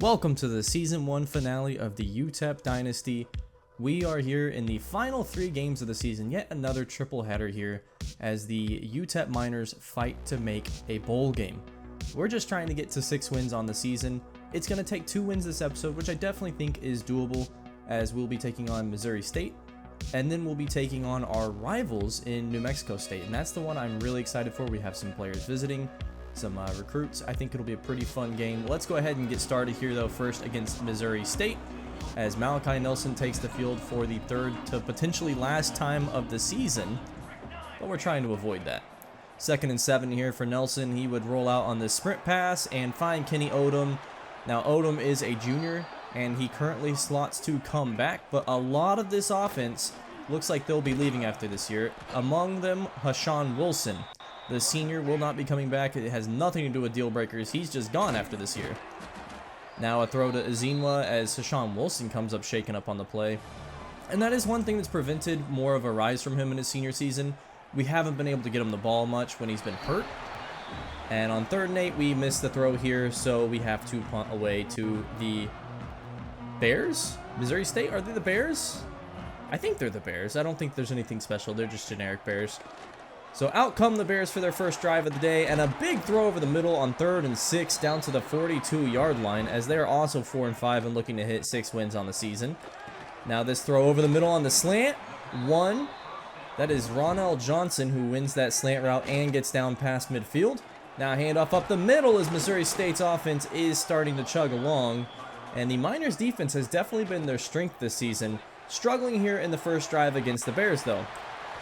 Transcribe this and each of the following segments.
Welcome to the Season 1 finale of the UTEP Dynasty. We are here in the final 3 games of the season, yet another triple header here as the UTEP Miners fight to make a bowl game. We're just trying to get to 6 wins on the season. It's going to take 2 wins this episode, which I definitely think is doable, as we'll be taking on Missouri State, and then we'll be taking on our rivals in New Mexico State, and that's the one I'm really excited for. We have some players visiting, some recruits. I think it'll be a pretty fun game. Let's go ahead and get started here though, first against Missouri State, as Malachi Nelson takes the field for the 3rd to potentially last time of the season, but we're trying to avoid that. 2nd and 7 here for Nelson. He would roll out on the sprint pass and find Kenny Odom. Now Odom is a junior and he currently slots to come back, but a lot of this offense looks like they'll be leaving after this year. Among them, Hashawn Wilson. The senior will not be coming back. It has nothing to do with deal breakers. He's just gone after this year. Now a throw to Ezinwa as Hashawn Wilson comes up shaken up on the play. And that is one thing that's prevented more of a rise from him in his senior season. We haven't been able to get him the ball much when he's been hurt. And on 3rd and 8, we missed the throw here, so we have to punt away to the Bears? Missouri State? Are they the Bears? I think they're the Bears. I don't think there's anything special. They're just generic Bears. So out come the Bears for their first drive of the day, and a big throw over the middle on 3rd and 6 down to the 42-yard line, as they're also 4-5 and looking to hit 6 wins on the season. Now this throw over the middle on the slant. That is Ronell Johnson who wins that slant route and gets down past midfield. Now handoff up the middle as Missouri State's offense is starting to chug along, and the Miners defense has definitely been their strength this season. Struggling here in the first drive against the Bears though.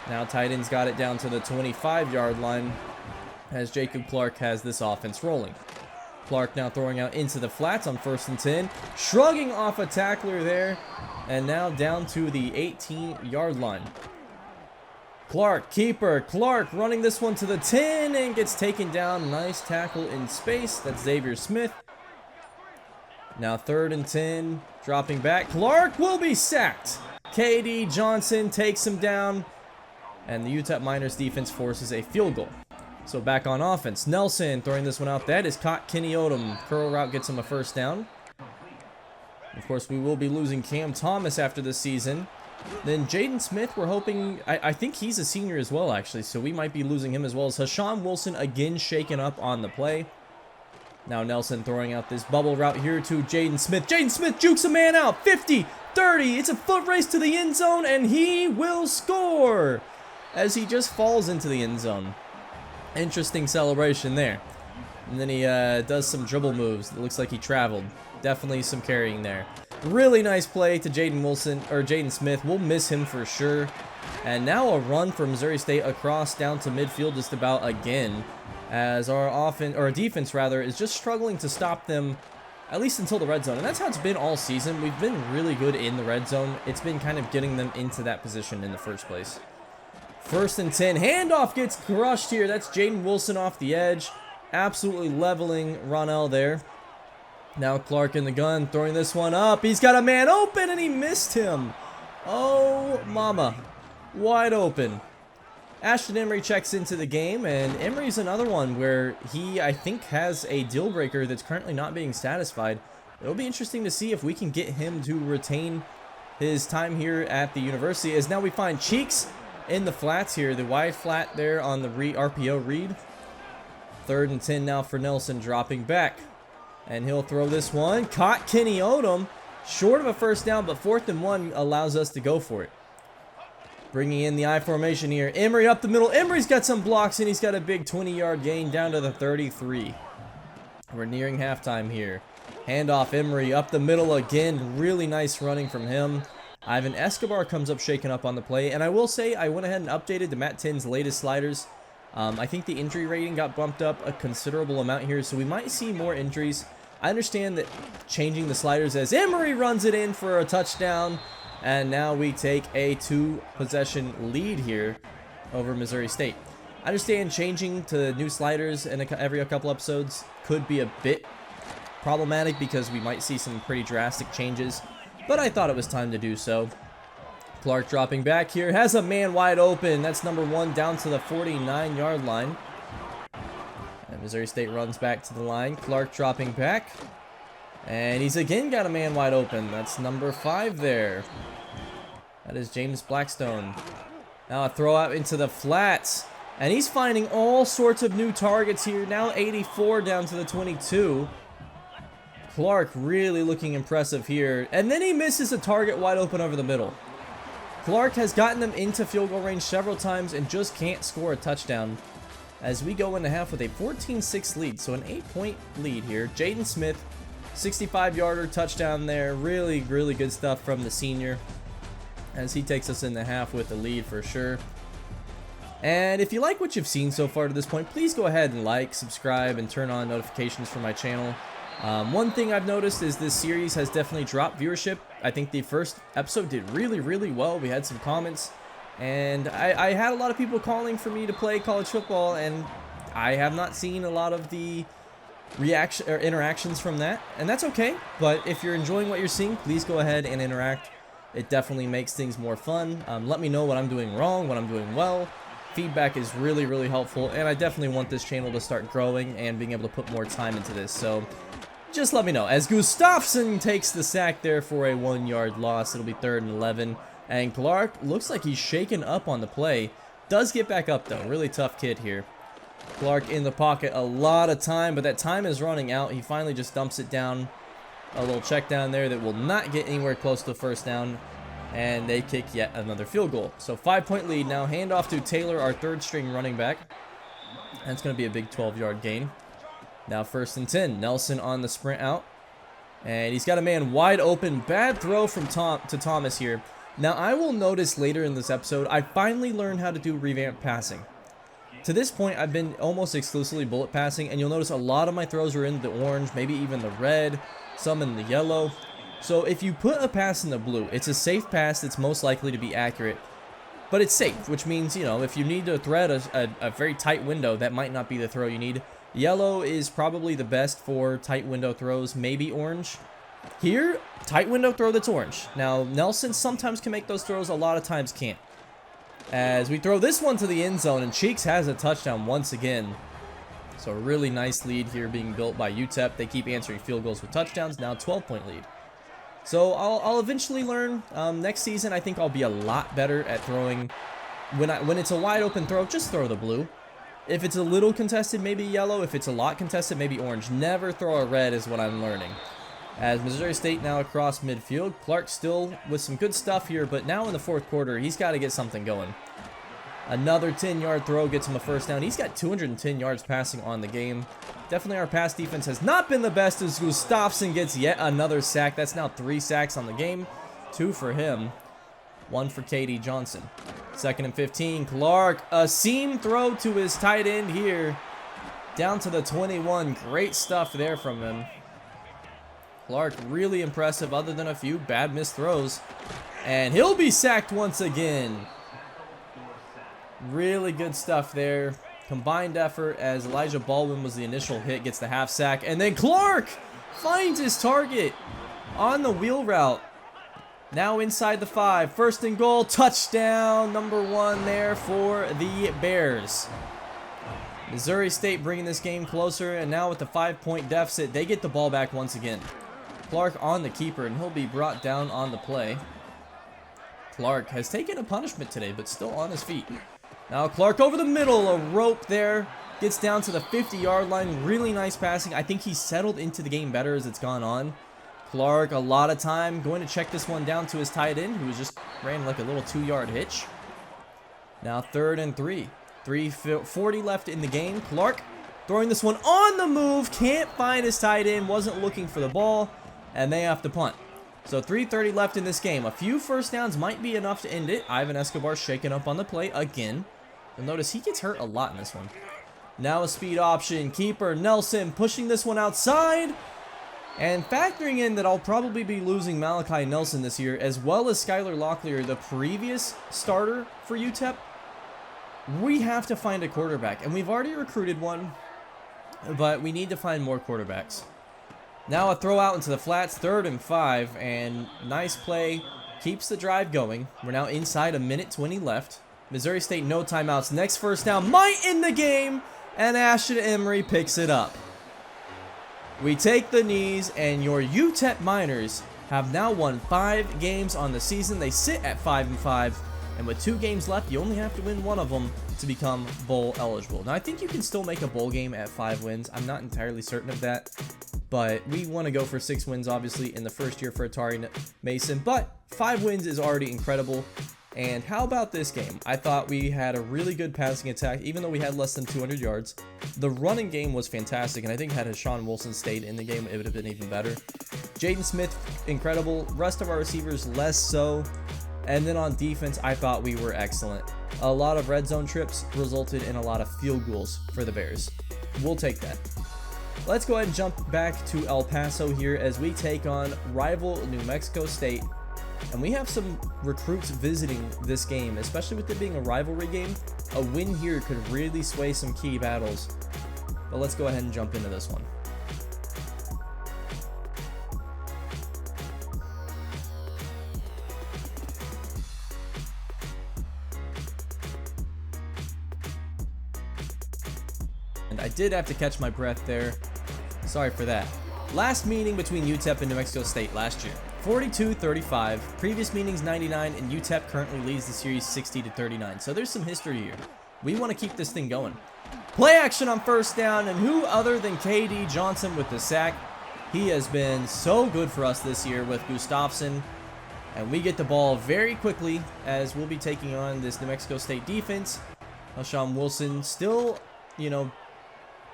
Now tight end's got it down to the 25-yard line as Jacob Clark has this offense rolling. Clark now throwing out into the flats on 1st and 10, shrugging off a tackler there, and now down to the 18-yard line. Clark, keeper, Clark running this one to the 10 and gets taken down. Nice tackle in space. That's Xavier Smith. Now 3rd and 10, dropping back. Clark will be sacked. KD Johnson takes him down, and the UTEP Miners defense forces a field goal. So back on offense, Nelson throwing this one out. That is caught Kenny Odom. Curl route gets him a 1st down. Of course, we will be losing Cam Thomas after this season. Then Jaden Smith, we're hoping, I think he's a senior as well actually, so we might be losing him as well, as Hashawn Wilson again shaken up on the play. Now Nelson throwing out this bubble route here to Jaden Smith. Jaden Smith jukes a man out, 50, 30, it's a foot race to the end zone, and he will score as he just falls into the end zone. Interesting celebration there. And then he does some dribble moves. It looks like he traveled. Definitely some carrying there. Really nice play to Jaden Smith. We'll miss him for sure. And now a run for Missouri State across down to midfield just about again, as our defense rather is just struggling to stop them, at least until the red zone. And that's how it's been all season. We've been really good in the red zone. It's been kind of getting them into that position in the first place. 1st and 10, handoff gets crushed here. That's Jaden Wilson off the edge, absolutely leveling Ronell there. Now Clark in the gun, throwing this one up. He's got a man open and he missed him. Oh mama, wide open. Ashton Emery checks into the game, and Emery's another one where he, I think, has a deal breaker that's currently not being satisfied. It'll be interesting to see if we can get him to retain his time here at the university, as now we find Cheeks in the flats here, the wide flat there on the RPO read. 3rd and 10 now for Nelson, dropping back, and he'll throw this one. Caught Kenny Odom, short of a 1st down, but 4th and 1 allows us to go for it. Bringing in the I formation here. Emery up the middle. Emery's got some blocks, and he's got a big 20-yard gain down to the 33. We're nearing halftime here. Handoff, Emery up the middle again. Really nice running from him. Ivan Escobar comes up shaken up on the play, and I will say I went ahead and updated the Matt 10's latest sliders. I think the injury rating got bumped up a considerable amount here, so we might see more injuries. I understand that changing the sliders as Emery runs it in for a touchdown, and now we take a 2-possession lead here over Missouri State. I understand changing to new sliders in every couple episodes could be a bit problematic because we might see some pretty drastic changes, but I thought it was time to do so. Clark dropping back here, has a man wide open. That's number 1 down to the 49-yard line. And Missouri State runs back to the line. Clark dropping back. And he's again got a man wide open. That's number 5 there. That is James Blackstone. Now a throw out into the flats. And he's finding all sorts of new targets here. Now 84 down to the 22. Clark really looking impressive here. And then he misses a target wide open over the middle. Clark has gotten them into field goal range several times and just can't score a touchdown. As we go into half with a 14-6 lead. So an 8-point lead here. Jaden Smith, 65-yarder touchdown there. Really, really good stuff from the senior. As he takes us into half with the lead for sure. And if you like what you've seen so far to this point, please go ahead and like, subscribe, and turn on notifications for my channel. One thing I've noticed is this series has definitely dropped viewership. I think the first episode did really, really well. We had some comments, and I had a lot of people calling for me to play college football, and I have not seen a lot of the reaction or interactions from that, and that's okay. But if you're enjoying what you're seeing, please go ahead and interact. It definitely makes things more fun. Let me know what I'm doing wrong, what I'm doing well. Feedback is really, really helpful, and I definitely want this channel to start growing and being able to put more time into this. So just let me know. As Gustafsson takes the sack there for a 1-yard loss, it'll be 3rd and 11. And Clark looks like he's shaken up on the play. Does get back up though. Really tough kid here. Clark in the pocket a lot of time, but that time is running out. He finally just dumps it down. A little check down there that will not get anywhere close to the first down. And they kick yet another field goal. So 5-point lead now. Handoff to Taylor, our 3rd string running back. That's going to be a big 12-yard gain. Now 1st and 10. Nelson on the sprint out. And he's got a man wide open. Bad throw from Thomas here. Now I will notice later in this episode, I finally learned how to do revamped passing. To this point, I've been almost exclusively bullet passing. And you'll notice a lot of my throws are in the orange, maybe even the red, some in the yellow. So if you put a pass in the blue, it's a safe pass that's most likely to be accurate. But it's safe, which means, you know, if you need to thread a very tight window, that might not be the throw you need. Yellow is probably the best for tight window throws, maybe orange. Here, tight window throw that's orange. Now, Nelson sometimes can make those throws, a lot of times can't. As we throw this one to the end zone, and Cheeks has a touchdown once again. So a really nice lead here being built by UTEP. They keep answering field goals with touchdowns, now 12-point lead. So I'll eventually learn. Next season, I think I'll be a lot better at throwing. When it's a wide open throw, just throw the blue. If it's a little contested, maybe yellow. If it's a lot contested, maybe orange. Never throw a red is what I'm learning. As Missouri State now across midfield. Clark still with some good stuff here, but now in the 4th quarter, he's got to get something going. Another 10-yard throw gets him a first down. He's got 210 yards passing on the game. Definitely our pass defense has not been the best as Gustafsson gets yet another sack. That's now 3 sacks on the game. 2 for him. 1 for KD Johnson. 2nd and 15. Clark, a seam throw to his tight end here. Down to the 21. Great stuff there from him. Clark really impressive other than a few bad missed throws. And he'll be sacked once again. Really good stuff there. Combined effort as Elijah Baldwin was the initial hit, gets the half sack. And then Clark finds his target on the wheel route. Now inside the 5. 1st and goal. Touchdown number 1 there for the Bears. Missouri State bringing this game closer. And now with the 5-point deficit, they get the ball back once again. Clark on the keeper, and he'll be brought down on the play. Clark has taken a punishment today, but still on his feet. Now Clark over the middle, a rope there, gets down to the 50-yard line. Really nice passing. I think he's settled into the game better as it's gone on. Clark, a lot of time, going to check this one down to his tight end, who just ran like a little 2-yard hitch. Now 3rd and 3. 3:40 left in the game. Clark throwing this one on the move, can't find his tight end, wasn't looking for the ball, and they have to punt. So 3:30 left in this game. A few first downs might be enough to end it. Ivan Escobar shaking up on the play again. You'll notice he gets hurt a lot in this one. Now a speed option. Keeper Nelson pushing this one outside. And factoring in that I'll probably be losing Malachi Nelson this year, as well as Skylar Locklear, the previous starter for UTEP, we have to find a quarterback. And we've already recruited one, but we need to find more quarterbacks. Now a throw out into the flats, 3rd and 5, and nice play. Keeps the drive going. We're now inside 1:20 left. Missouri State, no timeouts. Next first down might end the game, and Ashton Emery picks it up. We take the knees, and your UTEP Miners have now won 5 games on the season. They sit at 5-5, and with 2 games left, you only have to win one of them to become bowl eligible. Now, I think you can still make a bowl game at 5 wins. I'm not entirely certain of that, but we want to go for 6 wins, obviously, in the first year for Atari Mason, but 5 wins is already incredible. And how about this game? I thought we had a really good passing attack, even though we had less than 200 yards. The running game was fantastic, and I think had Sean Wilson stayed in the game, it would have been even better. Jaden Smith, incredible. Rest of our receivers, less so. And then on defense, I thought we were excellent. A lot of red zone trips resulted in a lot of field goals for the Bears. We'll take that. Let's go ahead and jump back to El Paso here as we take on rival New Mexico State. And we have some recruits visiting this game, especially with it being a rivalry game. A win here could really sway some key battles. But let's go ahead and jump into this one. And I did have to catch my breath there. Sorry for that. Last meeting between UTEP and New Mexico State last year. 42-35. Previous meetings 99, and UTEP currently leads the series 60-39. So there's some history here. We want to keep this thing going. Play action on first down, and who other than KD Johnson with the sack? He has been so good for us this year with Gustafson. And we get the ball very quickly as we'll be taking on this New Mexico State defense. Sean Wilson still,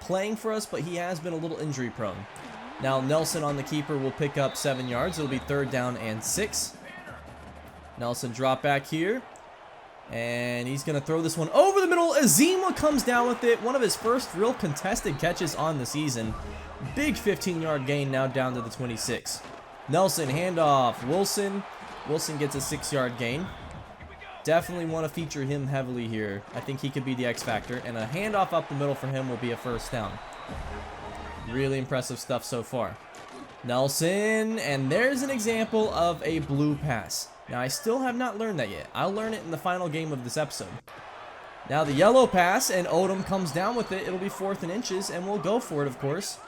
playing for us, but he has been a little injury prone. Now Nelson on the keeper will pick up 7 yards. It'll be 3rd down and 6. Nelson drop back here. And he's going to throw this one over the middle. Azima comes down with it. One of his first real contested catches on the season. Big 15-yard gain now down to the 26. Nelson handoff. Wilson. Wilson gets a 6-yard gain. Definitely want to feature him heavily here. I think he could be the X factor. And a handoff up the middle for him will be a 1st down. Really impressive stuff so far. Nelson, and there's an example of a blue pass. Now, I still have not learned that yet. I'll learn it in the final game of this episode. Now, the yellow pass, and Odom comes down with it. It'll be 4th and inches, and we'll go for it, of course.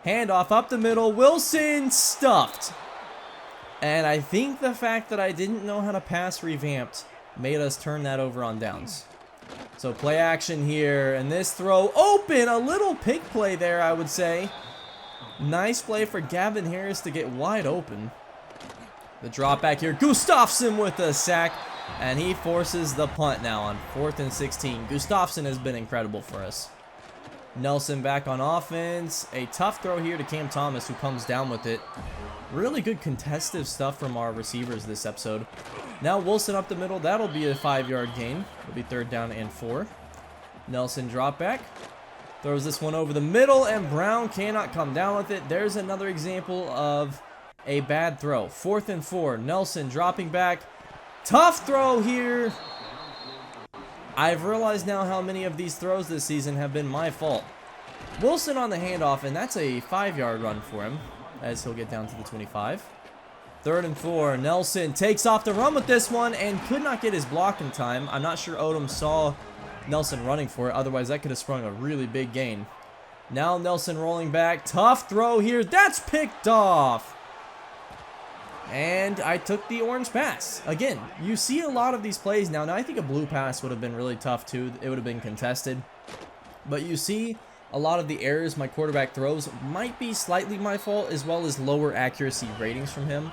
Handoff up the middle. Wilson stuffed. And I think the fact that I didn't know how to pass revamped made us turn that over on downs. So play action here, and this throw open, a little pick play there, I would say. Nice play for Gavin Harris to get wide open. The drop back here, Gustafson with a sack, and he forces the punt now on 4th and 16. Gustafson has been incredible for us. Nelson back on offense. A tough throw here to Cam Thomas, who comes down with it. Really good contestive stuff from our receivers this episode. Now Wilson up the middle. That'll be a 5-yard gain. It'll be 3rd down and 4. Nelson drop back. Throws this one over the middle, and Brown cannot come down with it. There's another example of a bad throw. 4th and 4. Nelson dropping back. Tough throw here. I've realized now how many of these throws this season have been my fault. Wilson on the handoff, and that's a 5-yard run for him as he'll get down to the 25. 3rd and 4. Nelson takes off the run with this one and could not get his block in time. I'm not sure Odom saw Nelson running for it. Otherwise, that could have sprung a really big gain. Now Nelson rolling back. Tough throw here. That's picked off. And I took the orange pass. Again, you see a lot of these plays now. Now, I think a blue pass would have been really tough, too. It would have been contested. But you see a lot of the errors my quarterback throws might be slightly my fault, as well as lower accuracy ratings from him.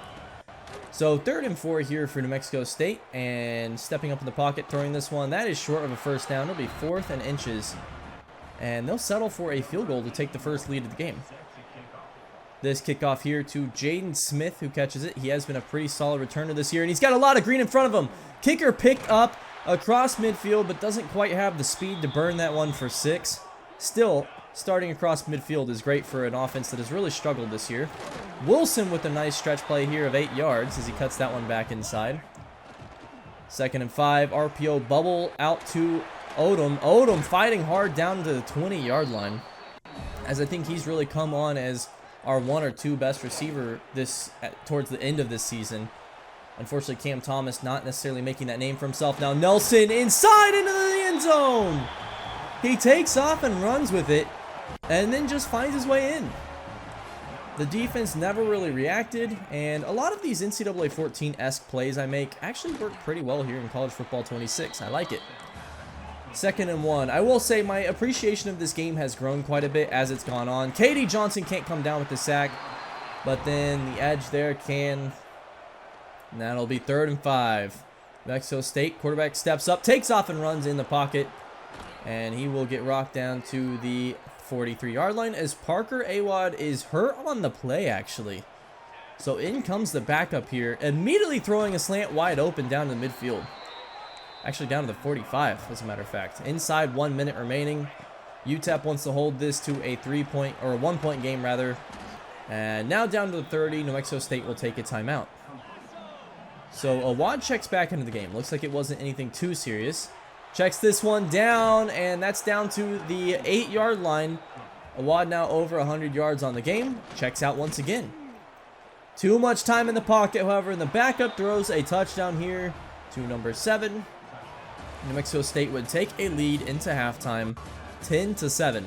So 3rd and 4 here for New Mexico State, and stepping up in the pocket, throwing this one. That is short of a 1st down. It'll be 4th and inches, and they'll settle for a field goal to take the first lead of the game. This kickoff here to Jaden Smith, who catches it. He has been a pretty solid returner this year, and he's got a lot of green in front of him. Kicker picked up across midfield, but doesn't quite have the speed to burn that one for 6. Still, starting across midfield is great for an offense that has really struggled this year. Wilson with a nice stretch play here of 8 yards as he cuts that one back inside. 2nd and 5. RPO bubble out to Odom. Odom fighting hard down to the 20-yard line, as I think he's really come on as our 1 or 2 best receiver towards the end of this season. Unfortunately, Cam Thomas not necessarily making that name for himself. Now Nelson inside into the end zone. He takes off and runs with it, and then just finds his way in. The defense never really reacted, and a lot of these NCAA 14-esque plays I make actually work pretty well here in College Football 26. I like it. 2nd and 1. I will say my appreciation of this game has grown quite a bit as it's gone on. KD Johnson can't come down with the sack, but then the edge there can. And that'll be 3rd and 5. Mexico State quarterback steps up, takes off and runs in the pocket, and he will get rocked down to the 43-yard line as Parker Awad is hurt on the play, actually. So in comes the backup here, immediately throwing a slant wide open down to the midfield. Actually down to the 45, as a matter of fact. Inside 1 minute remaining. UTEP wants to hold this to a 3-point, or a 1-point game rather. And now down to the 30, New Mexico State will take a timeout. So Awad checks back into the game. Looks like it wasn't anything too serious. Checks this one down, and that's down to the 8-yard line. Awad now over 100 yards on the game. Checks out once again. Too much time in the pocket, however, and the backup throws a touchdown here to number 7. New Mexico State would take a lead into halftime, 10-7.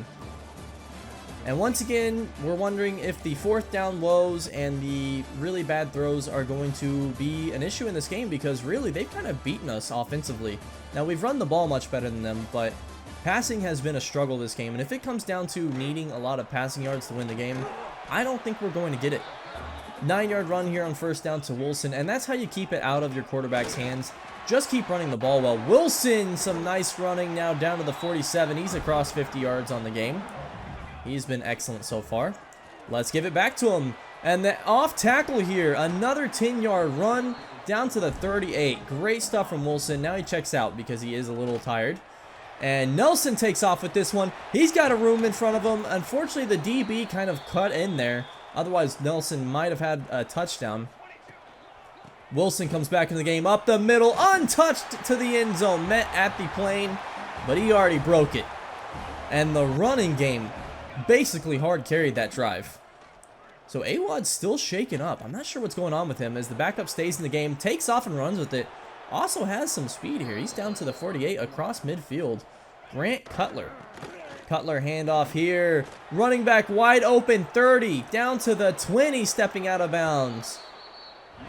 And once again, we're wondering if the 4th down woes and the really bad throws are going to be an issue in this game, because really they've kind of beaten us offensively. Now we've run the ball much better than them, but passing has been a struggle this game, and if it comes down to needing a lot of passing yards to win the game, I don't think we're going to get it. 9-yard run here on 1st down to Wilson, and that's how you keep it out of your quarterback's hands. Just keep running the ball well. Wilson, some nice running now down to the 47. He's across 50 yards on the game. He's been excellent so far. Let's give it back to him. And the off tackle here, another 10-yard run down to the 38. Great stuff from Wilson. Now he checks out because he is a little tired. And Nelson takes off with this one. He's got a room in front of him. Unfortunately, the DB kind of cut in there. Otherwise, Nelson might have had a touchdown. Wilson comes back in the game, up the middle, untouched to the end zone. Met at the plane, but he already broke it. And the running game basically hard carried that drive. So Awad's still shaken up. I'm not sure what's going on with him as the backup stays in the game, takes off and runs with it. Also has some speed here. He's down to the 48 across midfield. Grant Cutler. Cutler handoff here. Running back wide open, 30. Down to the 20, stepping out of bounds.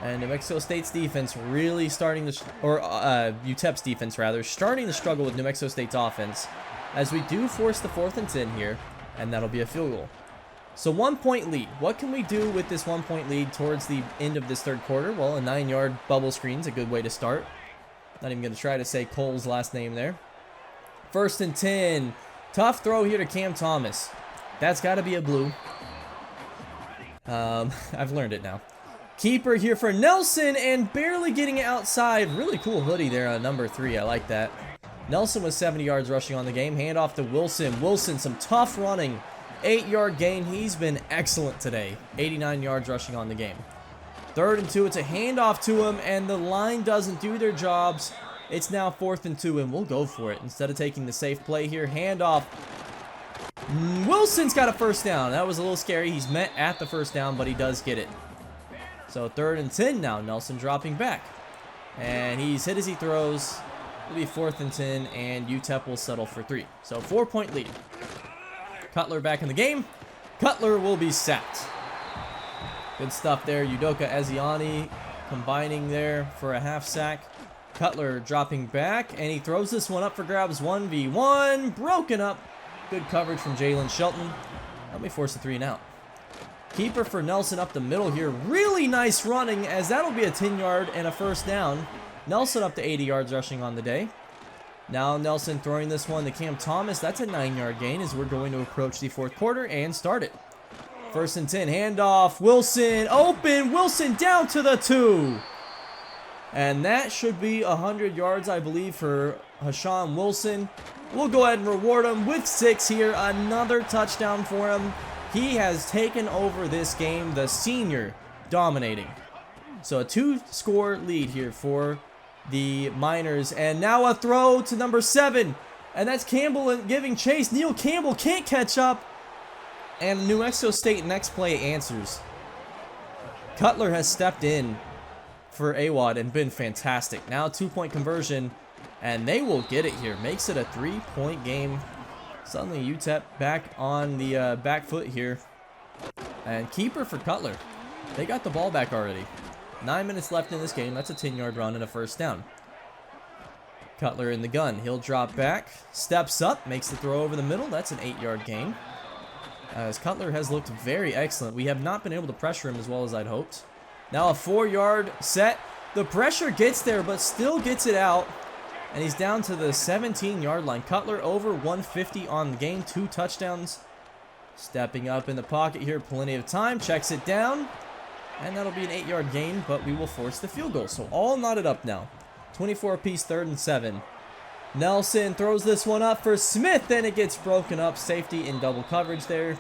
And New Mexico State's defense really starting to, UTEP's defense rather, starting to struggle with New Mexico State's offense. As we do force the 4th and 10 here, and that'll be a field goal. So 1-point lead. What can we do with this 1-point lead towards the end of this 3rd quarter? Well, a 9-yard bubble screen's a good way to start. Not even going to try to say Cole's last name there. 1st and 10. Tough throw here to Cam Thomas. That's got to be a blue. I've learned it now. Keeper here for Nelson, and barely getting it outside. Really cool hoodie there on number 3. I like that. Nelson was 70 yards rushing on the game. Handoff to Wilson. Wilson, some tough running. 8-yard gain. He's been excellent today. 89 yards rushing on the game. 3rd and 2. It's a handoff to him, and the line doesn't do their jobs. It's now 4th and 2, and we'll go for it. Instead of taking the safe play here, handoff. Wilson's got a 1st down. That was a little scary. He's met at the 1st down, but he does get it. So 3rd and 10 now. Nelson dropping back. And he's hit as he throws. It'll be 4th and 10, and UTEP will settle for 3. So 4-point lead. Cutler back in the game. Cutler will be sacked. Good stuff there. Udoka Eziani combining there for a half sack. Cutler dropping back, and he throws this one up for grabs. 1v1. Broken up. Good coverage from Jalen Shelton. Let me force a 3 and out. Keeper for Nelson up the middle here. Really nice running, as that'll be a 10-yard and a 1st down. Nelson up to 80 yards rushing on the day. Now Nelson throwing this one to Cam Thomas. That's a 9-yard gain as we're going to approach the 4th quarter and start it. 1st and 10, handoff. Wilson open. Wilson down to the 2. And that should be 100 yards, I believe, for Hashawn Wilson. We'll go ahead and reward him with 6 here. Another touchdown for him. He has taken over this game, the senior dominating. So a 2-score lead here for the Miners. And now a throw to number 7. And that's Campbell giving chase. Neil Campbell can't catch up. And New Mexico State next play answers. Cutler has stepped in for Awad and been fantastic. Now 2-point conversion. And they will get it here. Makes it a 3-point game. Suddenly UTEP back on the back foot here And keeper for Cutler. They got the ball back already. 9 minutes left in this game. That's a 10-yard run and a first down. Cutler in the gun. He'll drop back. Steps up. Makes the throw over the middle. That's an 8-yard gain. As Cutler has looked very excellent. We have not been able to pressure him as well as I'd hoped. Now a 4-yard set. The pressure gets there, but still gets it out. And he's down to the 17-yard line. Cutler over 150 on the game. 2 touchdowns. Stepping up in the pocket here. Plenty of time. Checks it down. And that'll be an 8-yard gain, but we will force the field goal. So all knotted up now. 24 apiece, 3rd and 7. Nelson throws this one up for Smith. Then it gets broken up. Safety in double coverage there.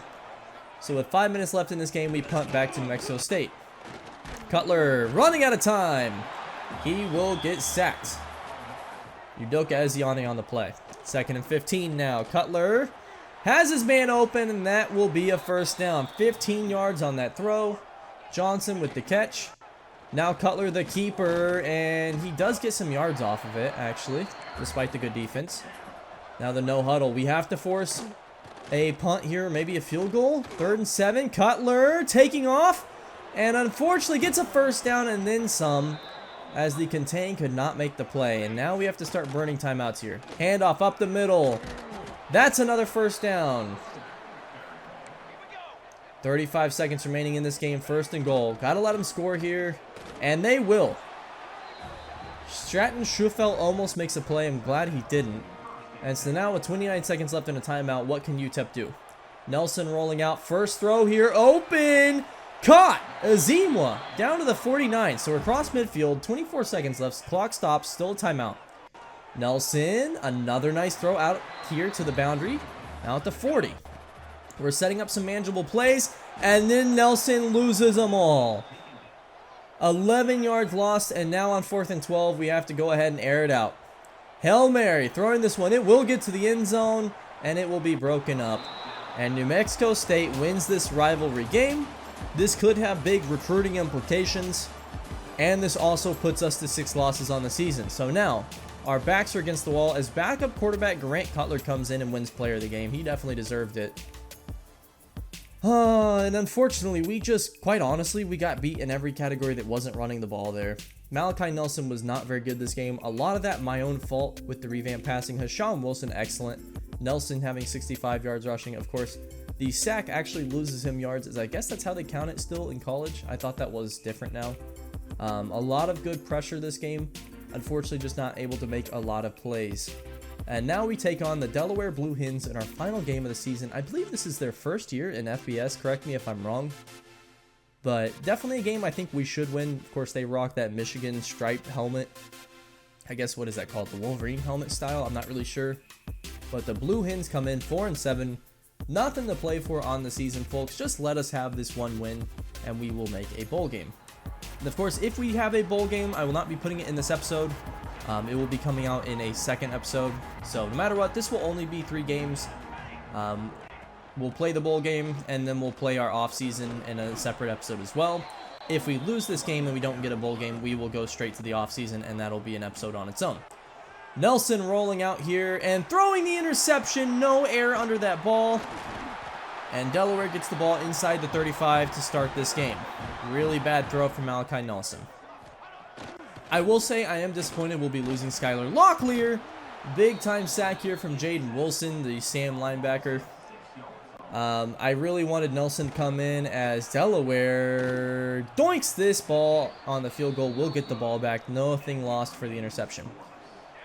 So with 5 minutes left in this game, we punt back to New Mexico State. Cutler running out of time. He will get sacked. Udoka Ezeani on the play. 2nd and 15 now. Cutler has his man open, and that will be a first down. 15 yards on that throw. Johnson with the catch. Now Cutler the keeper, and he does get some yards off of it, actually, despite the good defense. Now the no huddle. We have to force a punt here, maybe a field goal. 3rd and 7. Cutler taking off, and unfortunately gets a first down and then some, as the contain could not make the play. And now we have to start burning timeouts here. Handoff up the middle. That's another first down. 35 seconds remaining in this game. 1st and goal. Gotta let them score here. And they will. Stratton Schufel almost makes a play. I'm glad he didn't. And so now with 29 seconds left in a timeout, what can UTEP do? Nelson rolling out. First throw here. Open. Caught. Azimwa down to the 49. So we're across midfield. 24 seconds left. Clock stops. Still a timeout. Nelson. Another nice throw out here to the boundary. Now at the 40. We're setting up some manageable plays, and then Nelson loses them all. 11 yards lost, and now on 4th and 12, we have to go ahead and air it out. Hail Mary, throwing this one. It will get to the end zone, and it will be broken up. And New Mexico State wins this rivalry game. This could have big recruiting implications, and this also puts us to 6 losses on the season. So now, our backs are against the wall as backup quarterback Grant Cutler comes in and wins player of the game. He definitely deserved it. And unfortunately, quite honestly, we got beat in every category that wasn't running the ball there. Malachi Nelson was not very good this game. A lot of that my own fault with the revamped passing. Hashawn Wilson, excellent. Nelson having 65 yards rushing. Of course, the sack actually loses him yards, as I guess that's how they count it still in college. I thought that was different now. A lot of good pressure this game. Unfortunately, just not able to make a lot of plays. And now we take on the Delaware Blue Hens in our final game of the season. I believe this is their first year in FBS. Correct me if I'm wrong. But definitely a game I think we should win. Of course, they rock that Michigan striped helmet. I guess, what is that called? The Wolverine helmet style? I'm not really sure. But the Blue Hens come in 4 and 7. Nothing to play for on the season, folks. Just let us have this one win, and we will make a bowl game. And of course, if we have a bowl game, I will not be putting it in this episode. It will be coming out in a second episode. So no matter what, this will only be 3 games. We'll play the bowl game, and then we'll play our off season in a separate episode as well. If we lose this game and we don't get a bowl game, we will go straight to the off season, and that'll be an episode on its own. Nelson rolling out here and throwing the interception. No air under that ball. And Delaware gets the ball inside the 35 to start this game. Really bad throw from Malachi Nelson. I will say I am disappointed we'll be losing Skylar Locklear. Big time sack here from Jaden Wilson, the Sam linebacker. I really wanted Nelson to come in as Delaware doinks this ball on the field goal. We'll get the ball back. Nothing lost for the interception.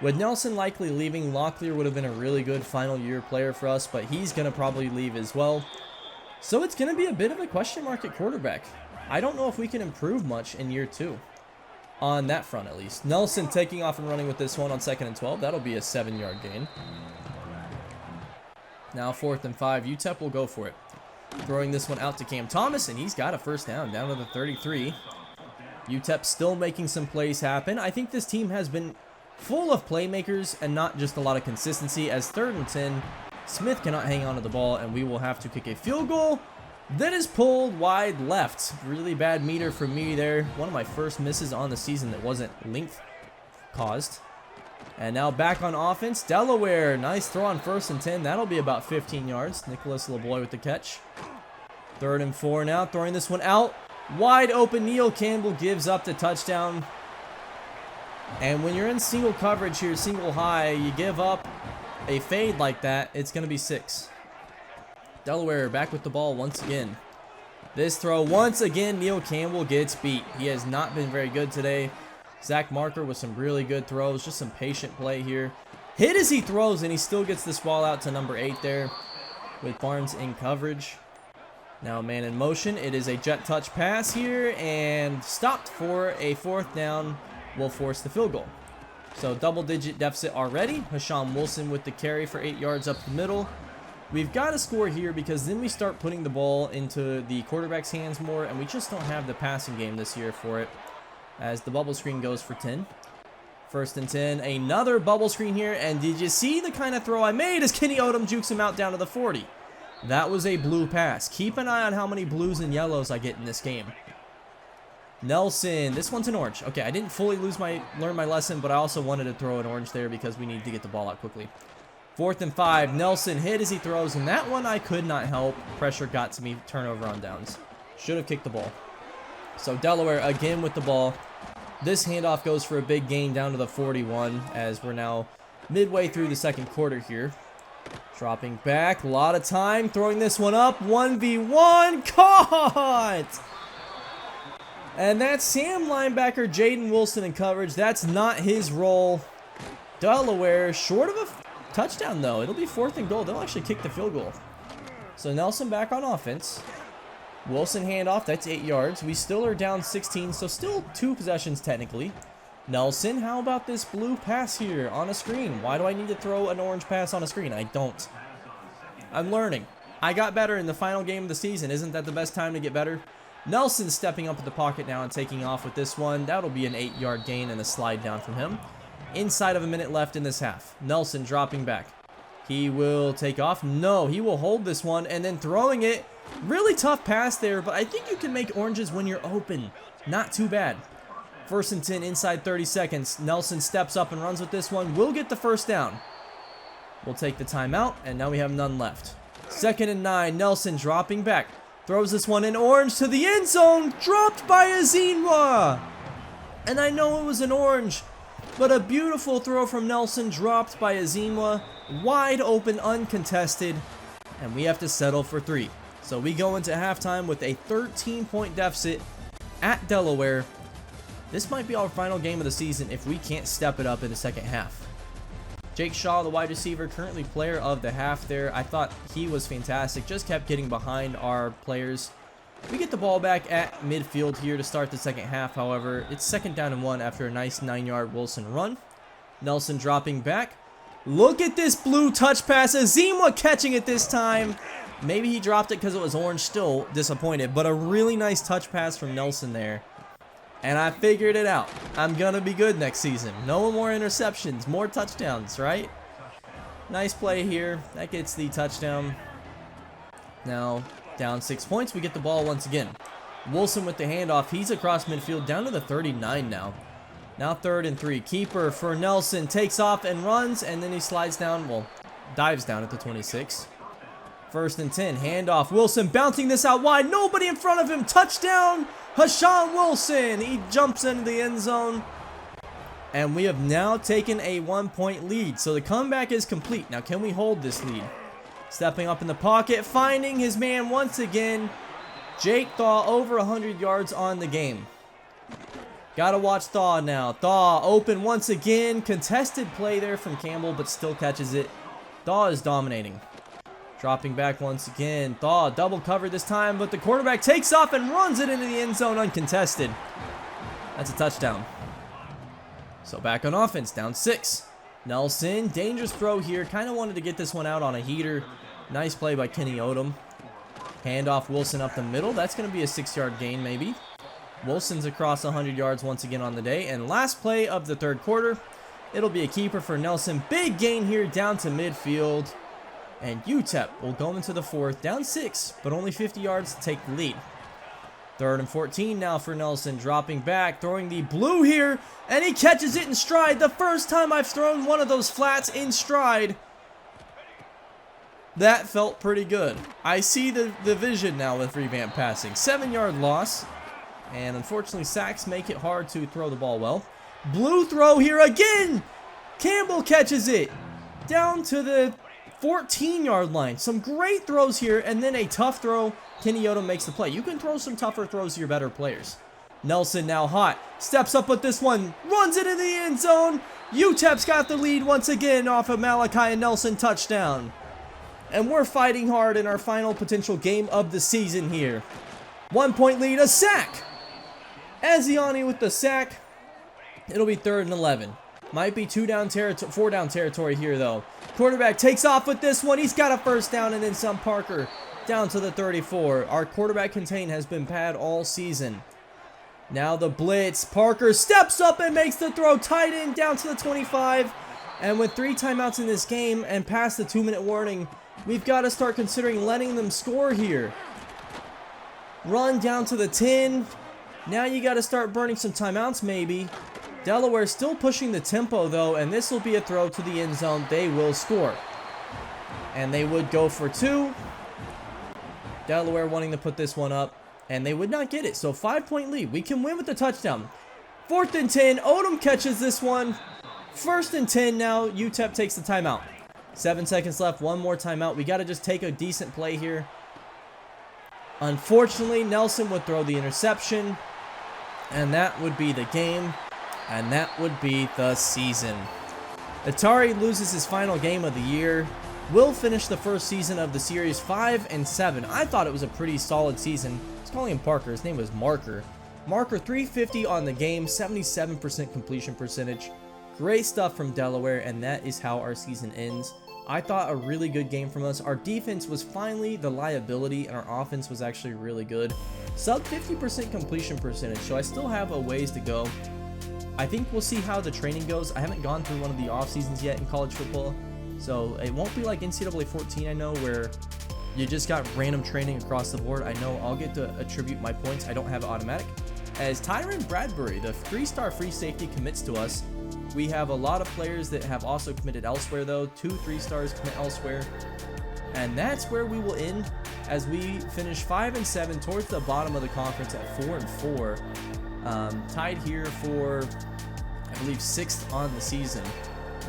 With Nelson likely leaving, Locklear would have been a really good final year player for us, but he's going to probably leave as well. So it's going to be a bit of a question mark at quarterback. I don't know if we can improve much in year 2. On that front, at least. Nelson taking off and running with this one on 2nd and 12. That'll be a 7-yard gain. Now 4th and 5. UTEP will go for it. Throwing this one out to Cam Thomas, and he's got a first down to the 33. UTEP still making some plays happen. I think this team has been full of playmakers and not just a lot of consistency. As 3rd and 10, Smith cannot hang on to the ball, and we will have to kick a field goal. That is pulled wide left. Really bad meter from me there. One of my first misses on the season that wasn't length caused. And now back on offense. Delaware. Nice throw on 1st and 10. That'll be about 15 yards. Nicholas LeBoy with the catch. 3rd and 4 now, throwing this one out. Wide open, Neil Campbell gives up the touchdown. And when you're in single coverage here, single high, you give up a fade like that, it's going to be 6. Delaware back with the ball once again. This throw, once again, Neil Campbell gets beat. He has not been very good today. Zach Marker with some really good throws, just some patient play here. Hit as he throws, and he still gets this ball out to number 8 there with Barnes in coverage. Now man in motion. It is a jet touch pass here, and stopped for a 4th down. Will force the field goal. So double-digit deficit already. Hashawn Wilson with the carry for 8 yards up the middle. We've got to score here because then we start putting the ball into the quarterback's hands more, and we just don't have the passing game this year for it, as the bubble screen goes for 10. 1st and 10. Another bubble screen here, and did you see the kind of throw I made as Kenny Odom jukes him out down to the 40? That was a blue pass. Keep an eye on how many blues and yellows I get in this game. Nelson, this one's an orange. Okay, I didn't fully learn my lesson, but I also wanted to throw an orange there because we need to get the ball out quickly. 4th and 5, Nelson hit as he throws, and that one I could not help. Pressure got to me, turnover on downs. Should have kicked the ball. So Delaware again with the ball. This handoff goes for a big gain down to the 41 as we're now midway through the 2nd quarter here. Dropping back, a lot of time, throwing this one up, 1v1, caught! And that's Sam linebacker Jaden Wilson in coverage. That's not his role. Delaware short of a touchdown though. It'll be 4th and goal. They'll actually kick the field goal. So Nelson back on offense. Wilson handoff. That's 8 yards. We still are down 16, so still 2 possessions technically. Nelson, how about this blue pass here on a screen? Why do I need to throw an orange pass on a screen? I don't. I'm learning. I got better in the final game of the season. Isn't that the best time to get better? Nelson stepping up at the pocket now and taking off with this one. That'll be an 8-yard gain and a slide down from him. Inside of a minute left in this half. Nelson dropping back. He will take off. No, he will hold this one and then throwing it. Really tough pass there, but I think you can make oranges when you're open. Not too bad. 1st and 10 inside 30 seconds. Nelson steps up and runs with this one. We'll get the 1st down. We'll take the timeout, and now we have none left. 2nd and 9. Nelson dropping back. Throws this one in orange to the end zone. Dropped by Azinwa. And I know it was an orange, but a beautiful throw from Nelson dropped by Azinwa. Wide open, uncontested. And we have to settle for 3. So we go into halftime with a 13-point deficit at Delaware. This might be our final game of the season if we can't step it up in the 2nd half. Jake Shaw, the wide receiver, currently player of the half there. I thought he was fantastic. Just kept getting behind our players. We get the ball back at midfield here to start the 2nd half, however. It's 2nd down and 1 after a nice 9-yard Wilson run. Nelson dropping back. Look at this blue touch pass. Azimwa catching it this time. Maybe he dropped it because it was orange. Still disappointed, but a really nice touch pass from Nelson there. And I figured it out. I'm going to be good next season. No more interceptions, more touchdowns, right? Nice play here. That gets the touchdown. Now, down 6 points. We get the ball once again. Wilson with the handoff. He's across midfield down to the 39 now. Now 3rd and 3. Keeper for Nelson. Takes off and runs, and then he slides down. Well, dives down at the 26. 1st and 10. Handoff. Wilson bouncing this out wide. Nobody in front of him. Touchdown. Hashawn Wilson. He jumps into the end zone. And we have now taken a 1-point lead. So the comeback is complete. Now can we hold this lead? Stepping up in the pocket. Finding his man once again. Jake Thaw over 100 yards on the game. Gotta watch Thaw now. Thaw open once again. Contested play there from Campbell, but still catches it. Thaw is dominating. Dropping back once again. Thaw double covered this time, but the quarterback takes off and runs it into the end zone uncontested. That's a touchdown. So back on offense, down 6. Nelson, dangerous throw here. Kind of wanted to get this one out on a heater. Nice play by Kenny Odom. Handoff Wilson up the middle. That's going to be a 6-yard gain maybe. Wilson's across 100 yards once again on the day. And last play of the 3rd quarter. It'll be a keeper for Nelson. Big gain here down to midfield. And UTEP will go into the 4th, down 6, but only 50 yards to take the lead. 3rd and 14 now for Nelson, dropping back, throwing the blue here, and he catches it in stride. The first time I've thrown one of those flats in stride. That felt pretty good. I see the vision now with revamp passing. 7-yard loss. And unfortunately, sacks make it hard to throw the ball well. Blue throw here again. Campbell catches it down to the 14-yard line. Some great throws here, and then a tough throw. Kenny Odom makes the play. You can throw some tougher throws to your better players. Nelson now hot. Steps up with this one. Runs it in the end zone. UTEP's got the lead once again off of Malachi and Nelson touchdown. And we're fighting hard in our final potential game of the season here. 1-point lead, a sack. Eziani with the sack. It'll be 3rd and 11. Might be 4-down territory here, though. Quarterback takes off with this one. He's got a first down, and then some. Parker down to the 34. Our quarterback contain has been bad all season. Now the blitz. Parker steps up and makes the throw. Tight end down to the 25. And with 3 timeouts in this game and past the 2-minute warning, we've got to start considering letting them score here. Run down to the 10. Now you got to start burning some timeouts maybe. Delaware still pushing the tempo though, and this will be a throw to the end zone. They will score. And they would go for 2. Delaware wanting to put this one up, and they would not get it. So 5-point lead. We can win with the touchdown. 4th and 10. Odom catches this one. 1st and 10 now. UTEP takes the timeout. 7 seconds left. One more timeout. We got to just take a decent play here. Unfortunately, Nelson would throw the interception, and that would be the game, and that would be the season. Atari loses his final game of the year. Will finish the first season of the series 5-7. I thought it was a pretty solid season. I was calling him Parker. His name was Marker. Marker 350 on the game, 77% completion percentage. Great stuff from Delaware, and that is how our season ends. I thought a really good game from us. Our defense was finally the liability, and our offense was actually really good. Sub 50% completion percentage, so I still have a ways to go. I think we'll see how the training goes. I haven't gone through one of the off seasons yet in college football, so it won't be like NCAA 14, I know, where you just got random training across the board. I know I'll get to attribute my points. I don't have it automatic. As Tyron Bradbury, the 3-star free safety, commits to us. We have a lot of players that have also committed elsewhere, though. 2 3-stars commit elsewhere. And that's where we will end as we finish 5-7 towards the bottom of the conference at 4-4. Tied here for, I believe, 6th on the season.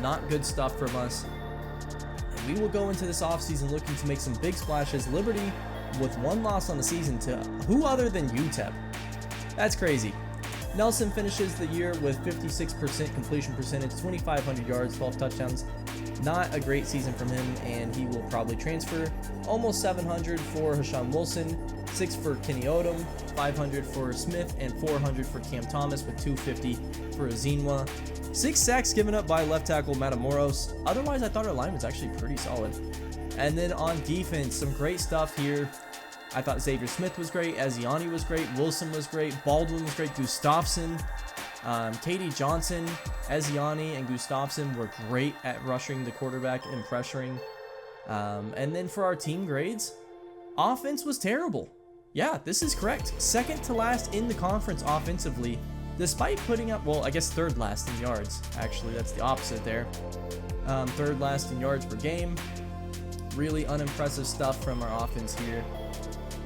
Not good stuff from us. And we will go into this offseason looking to make some big splashes. Liberty with 1 loss on the season to who other than UTEP? That's crazy. Nelson finishes the year with 56% completion percentage, 2,500 yards, 12 touchdowns. Not a great season from him, and he will probably transfer. Almost 700 for Hashan Wilson, 6 for Kenny Odom, 500 for Smith, and 400 for Cam Thomas, with 250 for Azinwa. 6 sacks given up by left tackle Matamoros. Otherwise, I thought our line was actually pretty solid. And then on defense, some great stuff here. I thought Xavier Smith was great, Eziani was great, Wilson was great, Baldwin was great, Gustafson, Katie Johnson, Eziani, and Gustafson were great at rushing the quarterback and pressuring. And then for our team grades, offense was terrible. Yeah, this is correct. 2nd to last in the conference offensively, despite putting up, well, I guess 3rd last in yards. Actually, that's the opposite there. 3rd last in yards per game. Really unimpressive stuff from our offense here.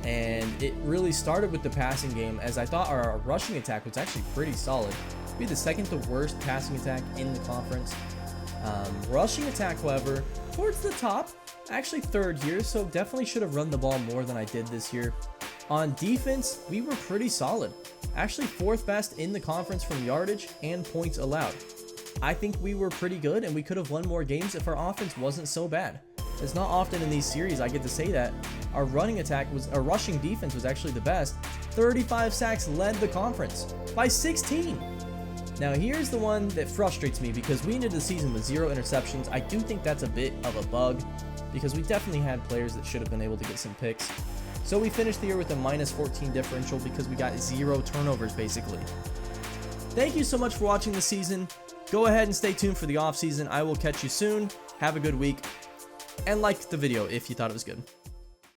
And it really started with the passing game, as I thought our rushing attack was actually pretty solid. It'd be the 2nd to worst passing attack in the conference. Rushing attack, however, towards the top, actually 3rd here, so definitely should have run the ball more than I did this year. On defense, we were pretty solid. Actually 4th best in the conference from yardage and points allowed. I think we were pretty good, and we could have won more games if our offense wasn't so bad. It's not often in these series I get to say that. Our rushing defense was actually the best. 35 sacks led the conference by 16. Now here's the one that frustrates me, because we ended the season with 0 interceptions. I do think that's a bit of a bug, because we definitely had players that should have been able to get some picks. So we finished the year with a -14 differential because we got 0 turnovers basically. Thank you so much for watching this season. Go ahead and stay tuned for the off season. I will catch you soon. Have a good week. And like the video if you thought it was good.